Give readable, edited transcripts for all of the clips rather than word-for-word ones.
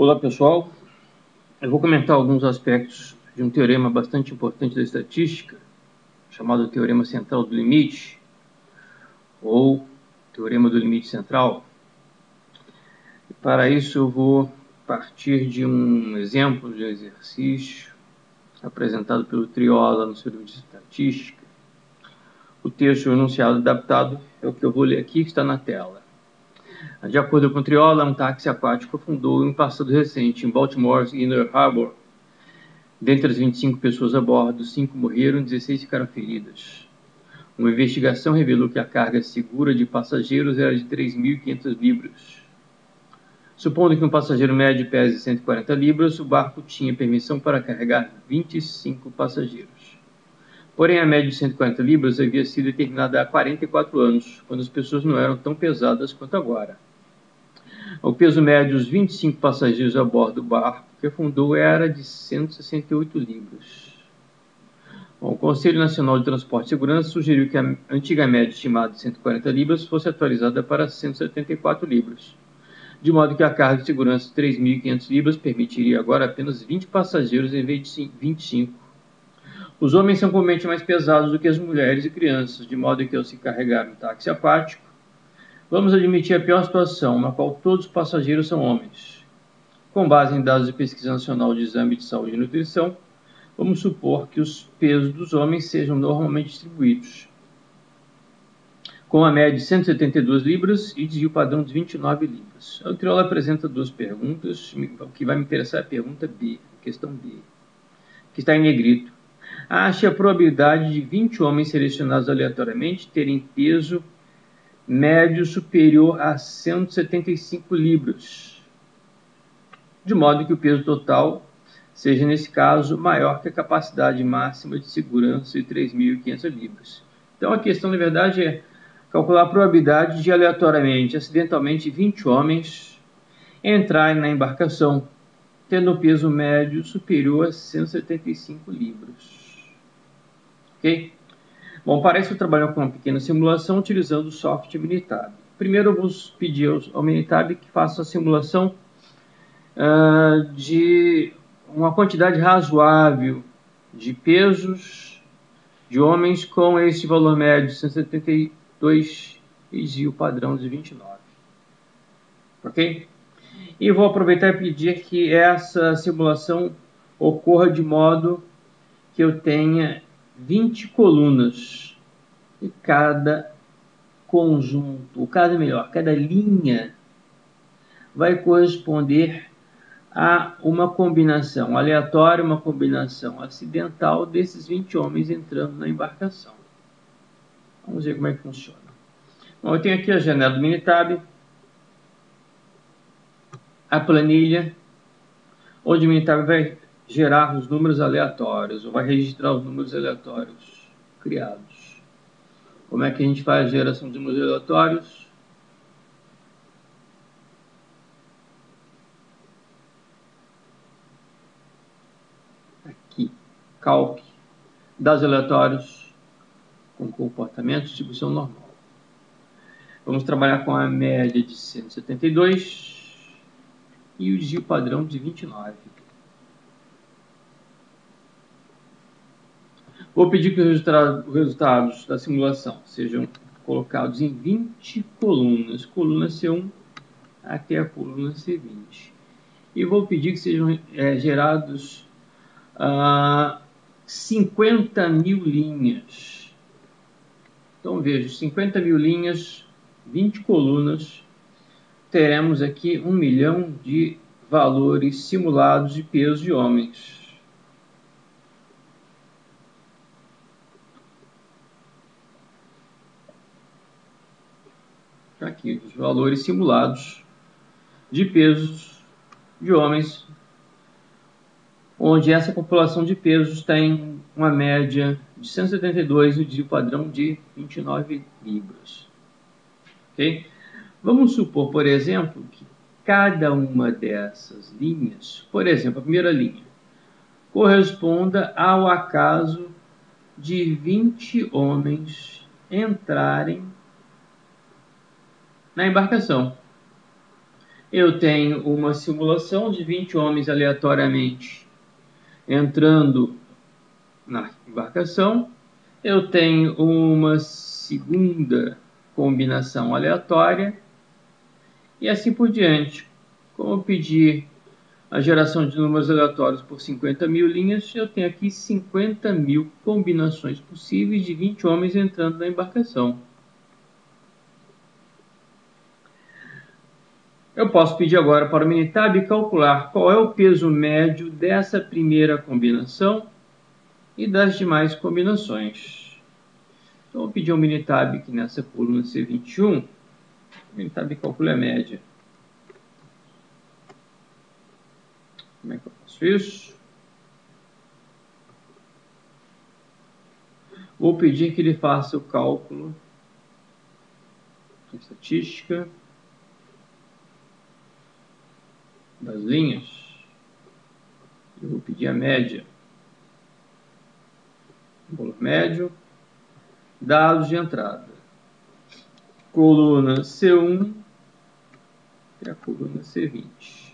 Olá pessoal, eu vou comentar alguns aspectos de um teorema bastante importante da estatística, chamado Teorema Central do Limite, ou Teorema do Limite Central. E para isso eu vou partir de um exemplo de exercício apresentado pelo Triola no seu livro de estatística. O texto enunciado adaptado é o que eu vou ler aqui, que está na tela. De acordo com Triola, um táxi aquático afundou em um passado recente em Baltimore's Inner Harbor. Dentre as 25 pessoas a bordo, 5 morreram e 16 ficaram feridas. Uma investigação revelou que a carga segura de passageiros era de 3.500 libras. Supondo que um passageiro médio pese 140 libras, o barco tinha permissão para carregar 25 passageiros. Porém, a média de 140 libras havia sido determinada há 44 anos, quando as pessoas não eram tão pesadas quanto agora. O peso médio dos 25 passageiros a bordo do barco que afundou era de 168 libras. Bom, o Conselho Nacional de Transporte e Segurança sugeriu que a antiga média estimada de 140 libras fosse atualizada para 174 libras, de modo que a carga de segurança de 3.500 libras permitiria agora apenas 20 passageiros em vez de 25. Os homens são comumente mais pesados do que as mulheres e crianças, de modo que ao se carregar um táxi aquático, vamos admitir a pior situação, na qual todos os passageiros são homens. Com base em dados de pesquisa nacional de exame de saúde e nutrição, vamos supor que os pesos dos homens sejam normalmente distribuídos, com a média de 172 libras e desvio padrão de 29 libras. O Triola apresenta duas perguntas, o que vai me interessar é a pergunta B, questão B, que está em negrito. Ache a probabilidade de 20 homens selecionados aleatoriamente terem peso médio superior a 175 libras, de modo que o peso total seja, nesse caso, maior que a capacidade máxima de segurança de 3.500 libras. Então, a questão, na verdade, é calcular a probabilidade de, aleatoriamente, acidentalmente, 20 homens entrarem na embarcação, tendo um peso médio superior a 175 libras. Ok? Bom, para isso eu trabalho com uma pequena simulação utilizando o software Minitab. Primeiro eu vou pedir ao Minitab que faça a simulação de uma quantidade razoável de pesos de homens com esse valor médio de 172 e o padrão de 29. Ok? E vou aproveitar e pedir que essa simulação ocorra de modo que eu tenha 20 colunas e cada conjunto, cada linha vai corresponder a uma combinação aleatória, uma combinação acidental desses 20 homens entrando na embarcação. Vamos ver como é que funciona. Bom, eu tenho aqui a janela do Minitab, a planilha, onde o Minitab vai gerar os números aleatórios, ou vai registrar os números aleatórios criados. Como é que a gente faz a geração de números aleatórios? Aqui, calc, dados aleatórios com comportamento de distribuição normal. Vamos trabalhar com a média de 172 e o desvio padrão de 29. Vou pedir que os resultados da simulação sejam colocados em 20 colunas, coluna C1 até a coluna C20. E vou pedir que sejam gerados 50.000 linhas. Então veja, 50.000 linhas, 20 colunas, teremos aqui 1 milhão de valores simulados de peso de homens. Aqui, os valores simulados de pesos de homens, onde essa população de pesos tem uma média de 172 e o desvio padrão de 29 libras. Ok? Vamos supor, por exemplo, que cada uma dessas linhas, por exemplo, a primeira linha, corresponda ao acaso de 20 homens entrarem na embarcação. Eu tenho uma simulação de 20 homens aleatoriamente entrando na embarcação. Eu tenho uma segunda combinação aleatória e assim por diante. Como eu pedi a geração de números aleatórios por 50.000 linhas, eu tenho aqui 50.000 combinações possíveis de 20 homens entrando na embarcação. Eu posso pedir agora para o Minitab calcular qual é o peso médio dessa primeira combinação e das demais combinações. Então, eu vou pedir ao Minitab que nessa coluna C21, o Minitab calcule a média. Como é que eu faço isso? Vou pedir que ele faça o cálculo de estatística das linhas. Eu vou pedir a média. Valor médio. Dados de entrada. Coluna C1 e a coluna C20.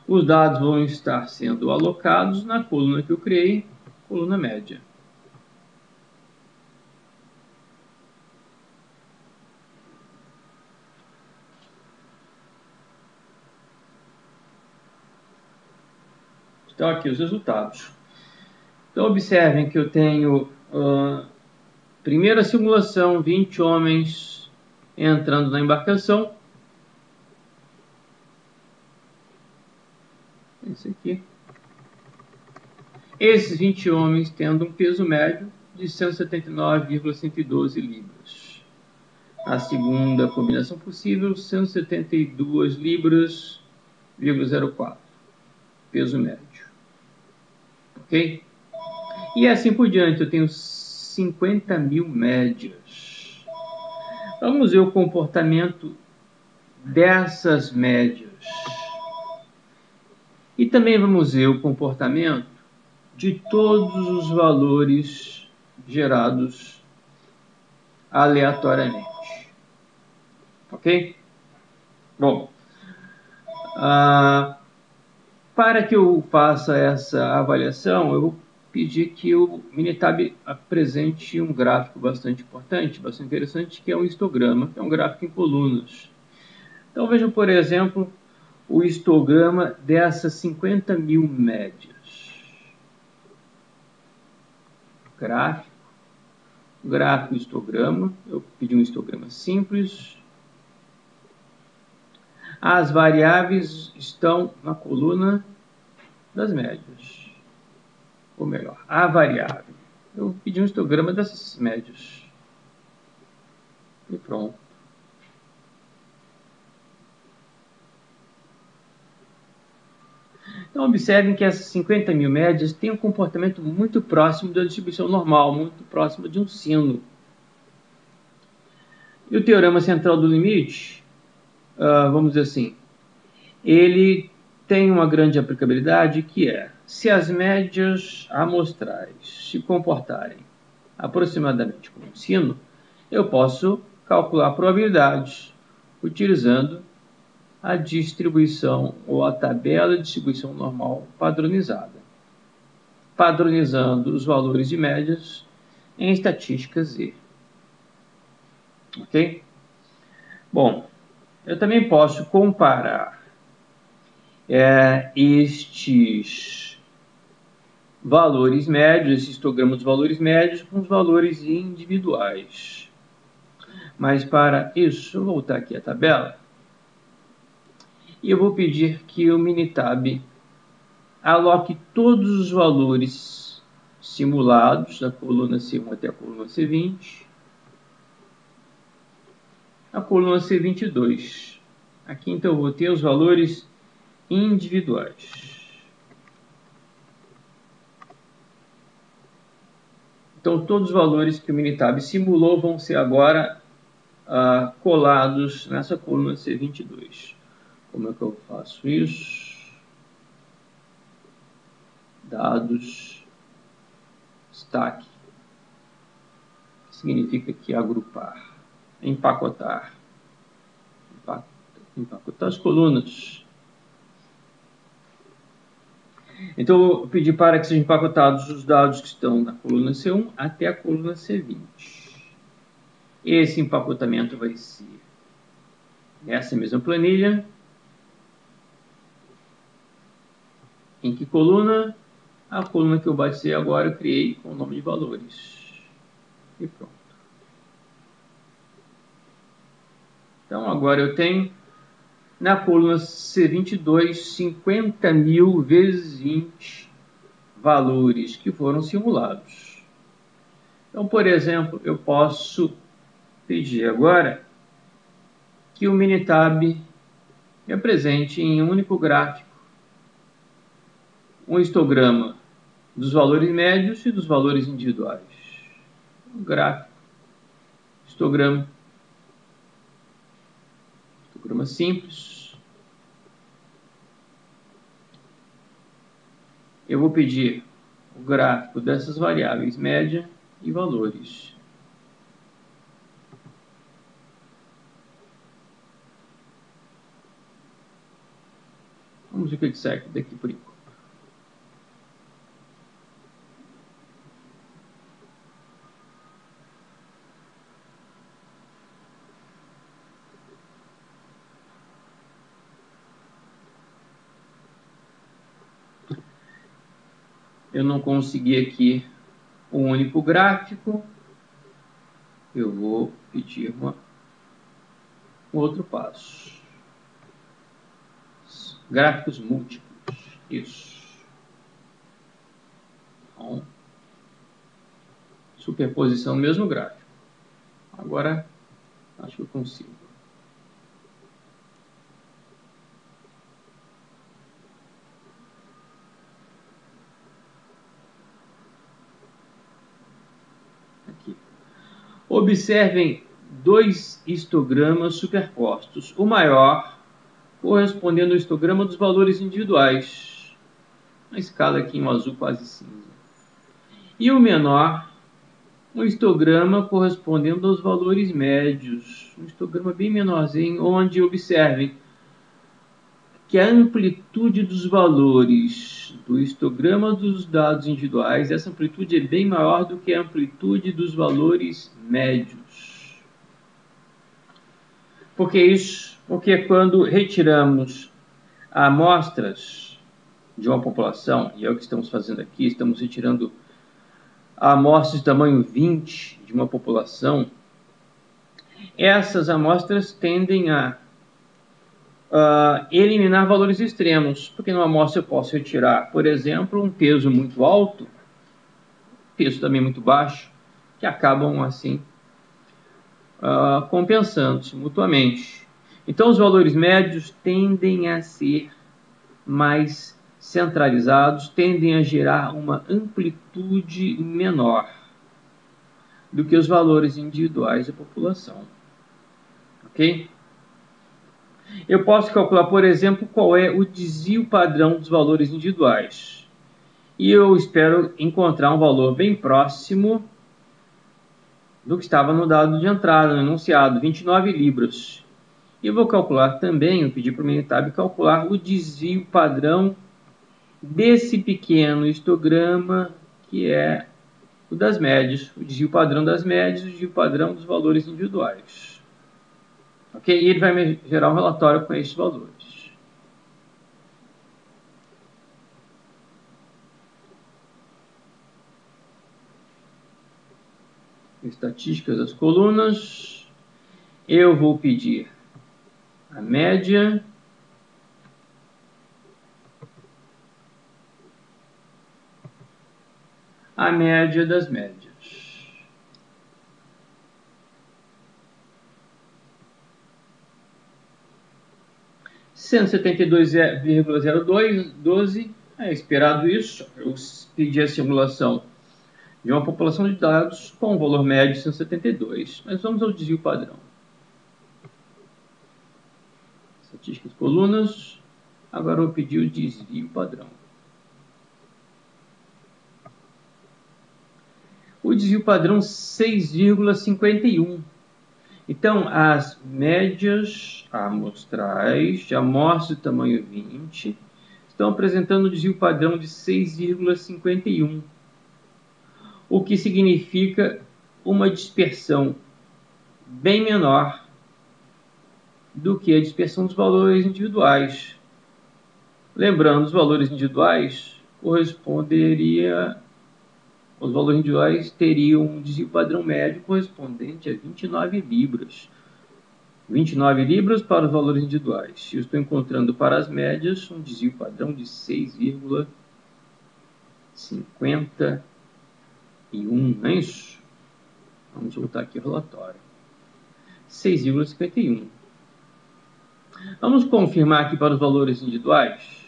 Os dados vão estar sendo alocados na coluna que eu criei, coluna média. Então, aqui os resultados. Então, observem que eu tenho primeira simulação, 20 homens entrando na embarcação. Esse aqui. Esses 20 homens tendo um peso médio de 179,112 libras. A segunda combinação possível, 172 libras,04. Peso médio. Ok? E assim por diante, eu tenho 50.000 médias. Vamos ver o comportamento dessas médias. E também vamos ver o comportamento de todos os valores gerados aleatoriamente. Ok? Bom, para que eu faça essa avaliação, eu vou pedir que o Minitab apresente um gráfico bastante importante, bastante interessante, que é um histograma, que é um gráfico em colunas. Então vejam, por exemplo, o histograma dessas 50.000 médias. Gráfico, histograma. Eu pedi um histograma simples. As variáveis estão na coluna das médias. Ou melhor, a variável. Eu pedi um histograma dessas médias. E pronto. Então, observem que essas 50.000 médias têm um comportamento muito próximo da distribuição normal, muito próximo de um sino. E o teorema central do limite, vamos dizer assim, ele tem uma grande aplicabilidade que é, se as médias amostrais se comportarem aproximadamente como um sino, eu posso calcular probabilidades utilizando a distribuição ou a tabela de distribuição normal padronizada, padronizando os valores de médias em estatística Z. Ok? Bom, eu também posso comparar estes valores médios, esse histograma dos valores médios com os valores individuais. Mas para isso, eu vou voltar aqui à tabela e eu vou pedir que o Minitab aloque todos os valores simulados da coluna C1 até a coluna C20, a coluna C22. Aqui então eu vou ter os valores individuais. Então todos os valores que o Minitab simulou vão ser agora colados nessa coluna C22. Como é que eu faço isso? Dados, destaque, significa que agrupar, empacotar. Empacotar as colunas. Então, eu vou pedir para que sejam empacotados os dados que estão na coluna C1 até a coluna C20. Esse empacotamento vai ser nessa mesma planilha. Em que coluna? A coluna que eu batizei agora, eu criei com o nome de valores. E pronto. Então, agora eu tenho na coluna C22 50.000 vezes 20 valores que foram simulados. Então, por exemplo, eu posso pedir agora que o Minitab me apresente em um único gráfico um histograma dos valores médios e dos valores individuais. Um gráfico, histograma simples. Eu vou pedir o gráfico dessas variáveis média e valores. Vamos ver o que sai daqui por enquanto. Eu não consegui aqui um único gráfico. Eu vou pedir um outro passo. Gráficos múltiplos. Isso. Então, superposição do mesmo gráfico. Agora, acho que eu consigo. Aqui. Observem dois histogramas superpostos. O maior correspondendo ao histograma dos valores individuais. Uma escala aqui em azul quase cinza. E o menor, um histograma correspondendo aos valores médios. Um histograma bem menorzinho, onde observem que a amplitude dos valores do histograma dos dados individuais, essa amplitude é bem maior do que a amplitude dos valores médios. Por que isso? Porque quando retiramos amostras de uma população, e é o que estamos fazendo aqui, estamos retirando amostras de tamanho 20 de uma população, essas amostras tendem a eliminar valores extremos, porque numa amostra eu posso retirar, por exemplo, um peso muito alto, peso também muito baixo, que acabam assim compensando-se mutuamente. Então os valores médios tendem a ser mais centralizados, tendem a gerar uma amplitude menor do que os valores individuais da população. Ok? Eu posso calcular, por exemplo, qual é o desvio padrão dos valores individuais. E eu espero encontrar um valor bem próximo do que estava no dado de entrada, no enunciado, 29 libras. E eu vou calcular também, eu pedi para o Minitab calcular o desvio padrão desse pequeno histograma, que é o das médias, o desvio padrão das médias e o desvio padrão dos valores individuais. Ok? E ele vai me gerar um relatório com esses valores. Estatísticas das colunas. Eu vou pedir a média. A média das médias. $172,0212, é esperado isso. Eu pedi a simulação de uma população de dados com um valor médio de 172. Mas vamos ao desvio padrão. Estatísticas de colunas. Agora eu vou pedir o desvio padrão. O desvio padrão 6,51, Então, as médias amostrais de amostra de tamanho 20 estão apresentando um desvio padrão de 6,51, o que significa uma dispersão bem menor do que a dispersão dos valores individuais. Lembrando, os valores individuais os valores individuais teriam um desvio padrão médio correspondente a 29 libras. 29 libras para os valores individuais. Eu estou encontrando para as médias um desvio padrão de 6,51, não é isso? Vamos voltar aqui ao relatório. 6,51. Vamos confirmar aqui para os valores individuais.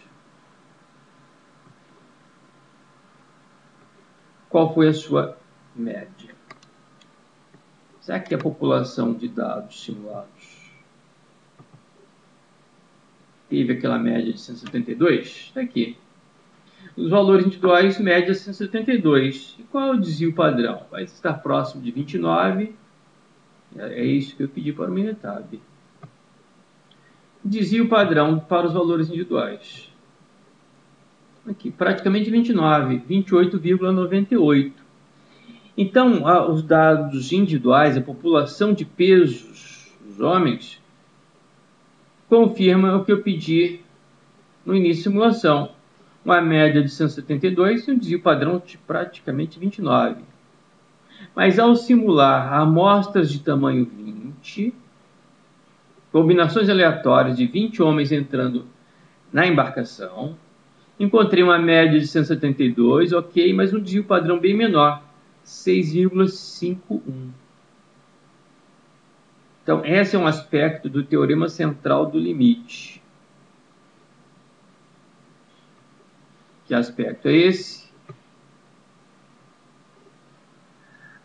Qual foi a sua média? Será que a população de dados simulados teve aquela média de 172? Está aqui. Os valores individuais, média 172. E qual é o desvio padrão? Vai estar próximo de 29. É isso que eu pedi para o Minitab. Desvio padrão para os valores individuais. Aqui, praticamente 29, 28,98. Então, os dados individuais, a população de pesos dos homens, confirma o que eu pedi no início da simulação. Uma média de 172 e um desvio padrão de praticamente 29. Mas ao simular amostras de tamanho 20, combinações aleatórias de 20 homens entrando na embarcação, encontrei uma média de 172, ok, mas um desvio padrão bem menor, 6,51. Então, esse é um aspecto do teorema central do limite. Que aspecto é esse?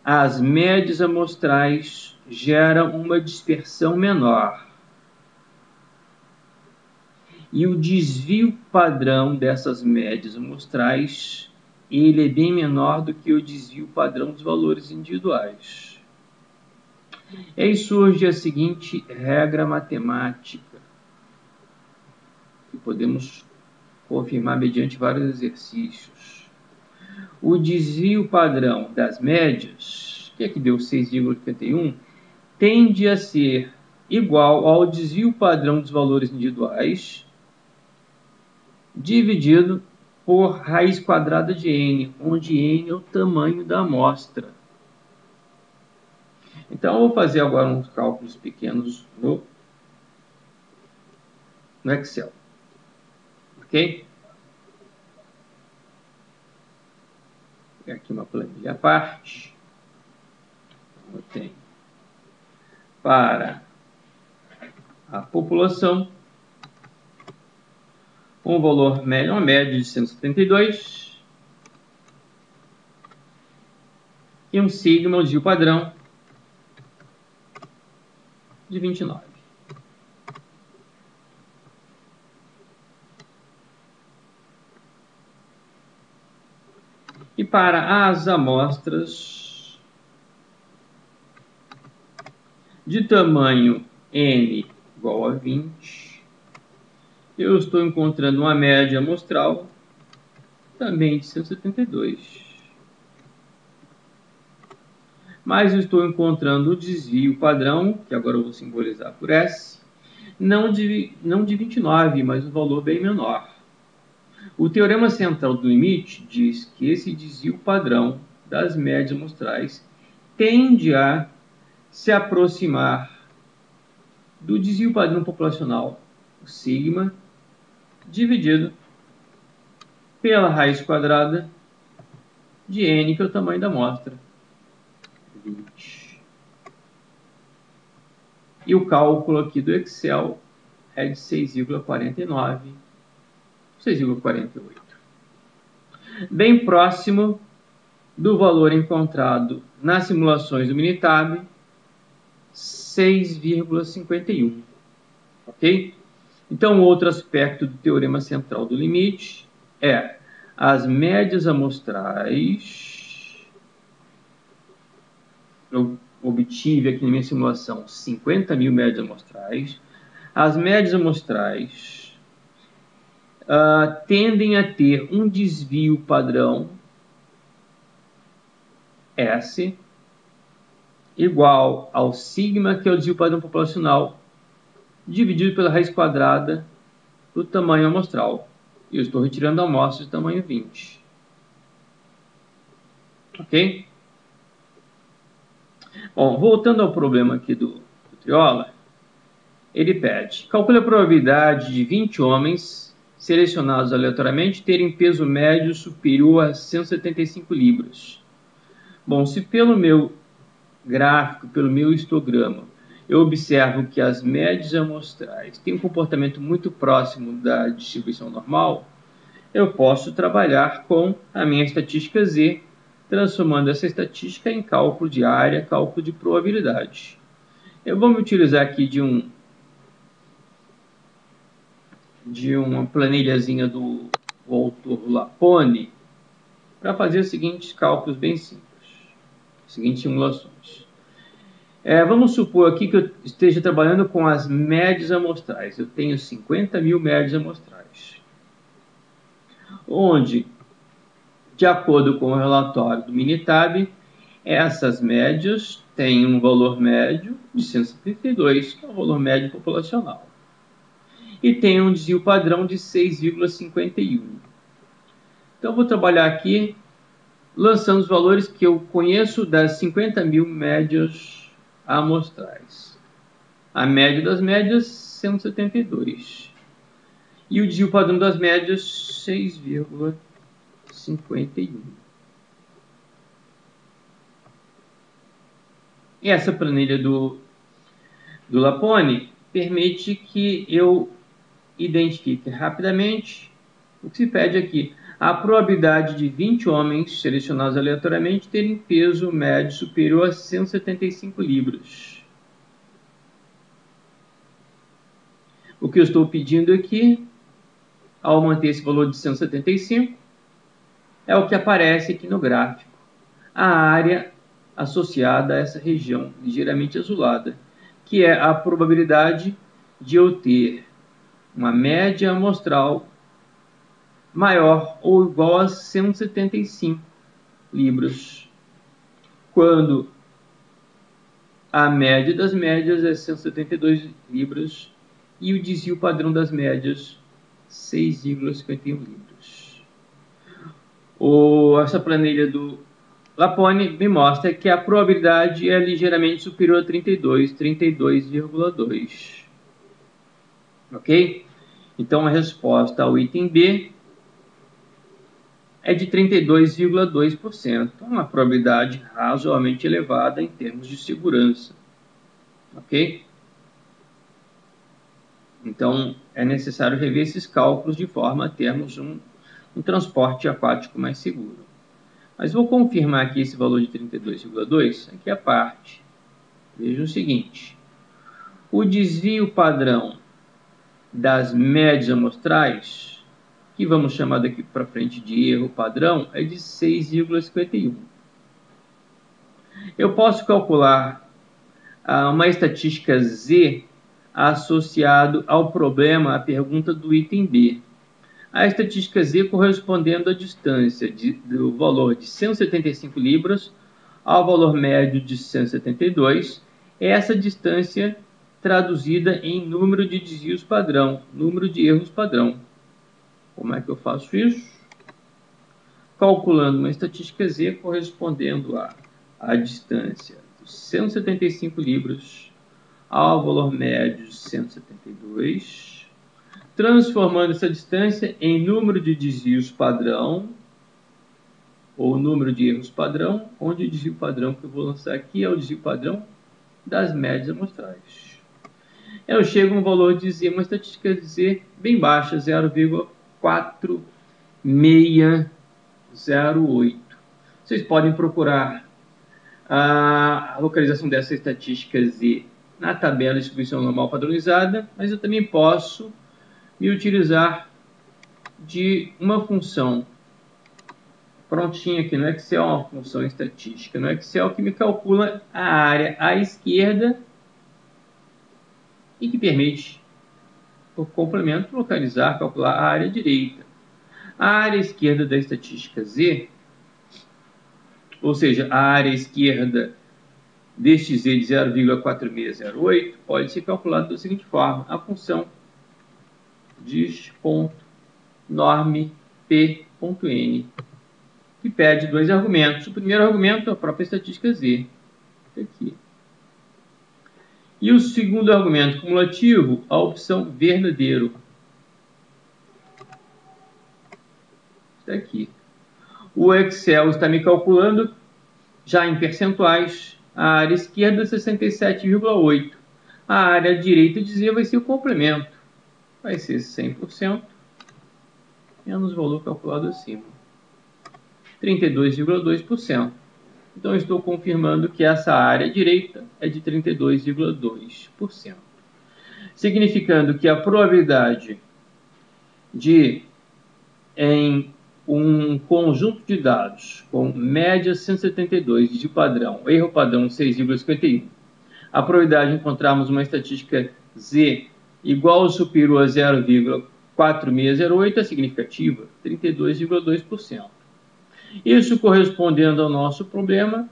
As médias amostrais geram uma dispersão menor. E o desvio padrão dessas médias amostrais, ele é bem menor do que o desvio padrão dos valores individuais. E aí surge a seguinte regra matemática, que podemos confirmar mediante vários exercícios. O desvio padrão das médias, que é que deu 6,51, tende a ser igual ao desvio padrão dos valores individuais, dividido por raiz quadrada de n, onde n é o tamanho da amostra. Então, eu vou fazer agora uns cálculos pequenos no Excel. Ok? Vou pegar aqui uma planilha à parte. Eu tenho para a população um valor médio, uma média de 172 e um sigma, o desvio padrão, de 29. E para as amostras de tamanho n igual a 20, eu estou encontrando uma média amostral também de 172. Mas eu estou encontrando o desvio padrão, que agora eu vou simbolizar por S, não de 29, mas um valor bem menor. O teorema central do limite diz que esse desvio padrão das médias amostrais tende a se aproximar do desvio padrão populacional, o sigma, dividido pela raiz quadrada de n, que é o tamanho da amostra, 20. E o cálculo aqui do Excel é de 6,49, 6,48. Bem próximo do valor encontrado nas simulações do Minitab, 6,51. Ok? Então, outro aspecto do teorema central do limite é as médias amostrais, obtive aqui na minha simulação 50.000 médias amostrais. As médias amostrais tendem a ter um desvio padrão S igual ao sigma, que é o desvio padrão populacional, dividido pela raiz quadrada do tamanho amostral. E eu estou retirando amostras de tamanho 20. Ok? Bom, voltando ao problema aqui do Triola, ele pede: calcule a probabilidade de 20 homens selecionados aleatoriamente terem peso médio superior a 175 libras. Bom, se pelo meu gráfico, pelo meu histograma, eu observo que as médias amostrais têm um comportamento muito próximo da distribuição normal, eu posso trabalhar com a minha estatística Z, transformando essa estatística em cálculo de área, cálculo de probabilidade. Eu vou me utilizar aqui de uma planilhazinha do autor Lapone para fazer os seguintes cálculos bem simples, as seguintes simulações. Vamos supor aqui que eu esteja trabalhando com as médias amostrais. Eu tenho 50.000 médias amostrais, onde, de acordo com o relatório do Minitab, essas médias têm um valor médio de 172, que é o valor médio populacional, e tem um desvio padrão de 6,51. Então, eu vou trabalhar aqui lançando os valores que eu conheço das 50.000 médias amostrais. A média das médias, 172. E o desvio padrão das médias, 6,51. E essa planilha do Lapone permite que eu identifique rapidamente o que se pede aqui: a probabilidade de 20 homens selecionados aleatoriamente terem peso médio superior a 175 libras. O que eu estou pedindo aqui, ao manter esse valor de 175, é o que aparece aqui no gráfico: a área associada a essa região ligeiramente azulada, que é a probabilidade de eu ter uma média amostral maior ou igual a 175 libras, quando a média das médias é 172 libras e o desvio padrão das médias 6,51 libras. Essa planilha do Lapone me mostra que a probabilidade é ligeiramente superior a 32,2. Ok? Então a resposta ao item B é de 32,2%, uma probabilidade razoavelmente elevada em termos de segurança. Ok? Então, é necessário rever esses cálculos de forma a termos um transporte aquático mais seguro. Mas vou confirmar aqui esse valor de 32,2, aqui a parte. Veja o seguinte: o desvio padrão das médias amostrais, que vamos chamar daqui para frente de erro padrão, é de 6,51. Eu posso calcular uma estatística Z associado ao problema, à pergunta do item B. A estatística Z correspondendo à distância do valor de 175 libras ao valor médio de 172, é essa distância traduzida em número de desvios padrão, número de erros padrão. Como é que eu faço isso? Calculando uma estatística Z correspondendo à distância de 175 libras ao valor médio de 172, transformando essa distância em número de desvios padrão, ou número de erros padrão, onde o desvio padrão que eu vou lançar aqui é o desvio padrão das médias amostrais. Eu chego a um valor de Z, uma estatística de Z bem baixa, 0,4608. Vocês podem procurar a localização dessa estatística Z na tabela de distribuição normal padronizada, mas eu também posso me utilizar de uma função prontinha aqui no Excel, uma função estatística no Excel que me calcula a área à esquerda e que permite, por complemento, localizar, calcular a área direita. A área esquerda da estatística Z, ou seja, a área esquerda deste Z de 0,4608, pode ser calculada da seguinte forma: a função dis.norm p.n, que pede dois argumentos. O primeiro argumento é a própria estatística Z, aqui. E o segundo argumento cumulativo, a opção verdadeiro, está aqui. O Excel está me calculando, já em percentuais, a área esquerda 67,8. A área direita de Z vai ser o complemento. Vai ser 100% menos o valor calculado acima. 32,2%. Então, estou confirmando que essa área direita é de 32,2%. Significando que a probabilidade de, em um conjunto de dados com média 172 de padrão, erro padrão 6,51, a probabilidade de encontrarmos uma estatística Z igual ou superior a 0,4608 é significativa, 32,2%. Isso correspondendo ao nosso problema,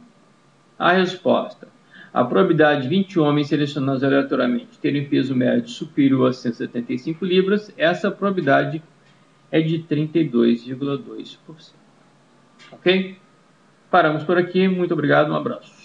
a resposta: a probabilidade de 20 homens selecionados aleatoriamente terem peso médio superior a 175 libras, essa probabilidade é de 32,2%. Ok? Paramos por aqui. Muito obrigado. Um abraço.